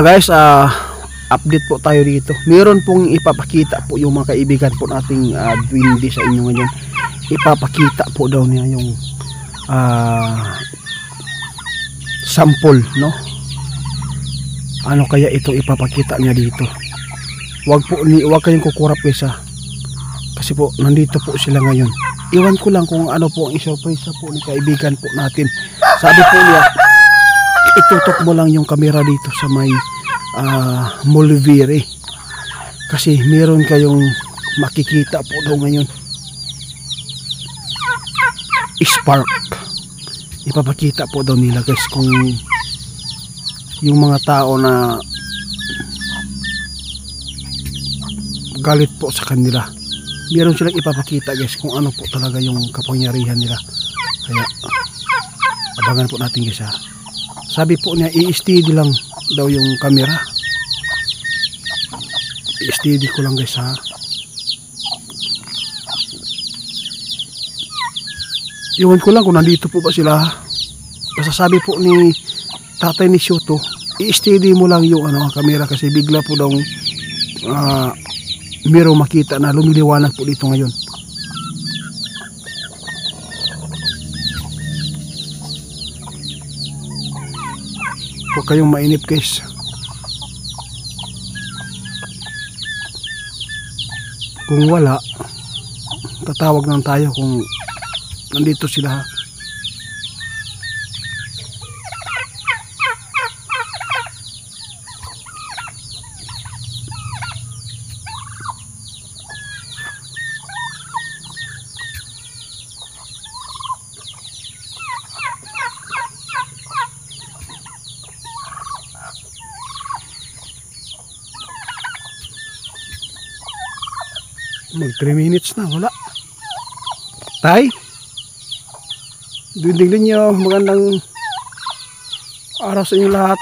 Guys, update po tayo dito. Meron pong ipapakita po yung mga kaibigan po nating duwende sa inyo ngayon. Ipapakita po daw niya yung sample, no? Ano kaya ito ipapakita niya dito? Wag kayong kukurap guys, kasi po nandito po sila ngayon. Iwan ko lang kung ano po ang isurpresa po ni kaibigan po natin. Sabi po niya, itutok mo lang yung camera dito sa may Mulvere, kasi meron kayong makikita po daw ngayon. Spark. Ipapakita po daw nila guys kung yung mga tao na galit po sa kanila, meron silang ipapakita guys kung ano po talaga yung kapangyarihan nila. Kaya abangan po natin guys, Sabi po niya i-steady lang daw yung camera. I-steady ko lang guys, Iwan ko lang kung nandito po ba sila. Basta sabi po ni tatay ni Shoto, i-steady mo lang yung camera, kasi bigla po daw meron makita na lumiliwanag po dito ngayon. Huwag kayong mainip guys. Kung wala, tatawag lang tayo kung nandito sila. Mag 3 minutes na, wala. Tay, duwending ninyo, magandang araw sa inyo lahat.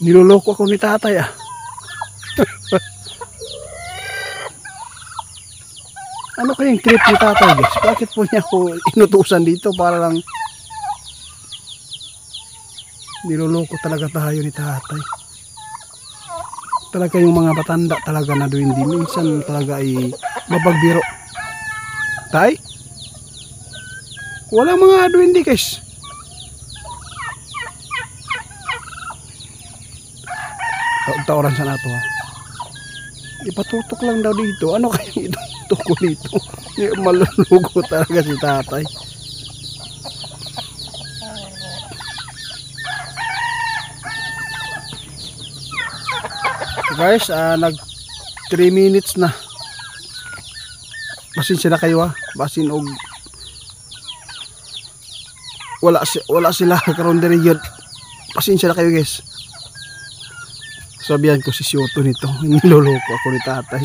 Niloloko ako ni tatay, Ano kayang trip ni tatay guys? Bakit po niya ako inutusan dito para lang? Niloloko talaga tayo ni tatay. Talaga yung mga batanda talaga na duwende, minsan talaga ay mapagbiro. Tay, walang mga duwende guys. Taoran sa nato, ipatutok lang daw dito. Ano kaya itutok ko dito? Malulugo talaga si tatay. Guys, nag 3 minutes na. Basin sila kayo, basin og wala sila karon diri yun. Basin sila kayo guys. Sabihan ko si Shoto nito, niloloko ako ni tatay.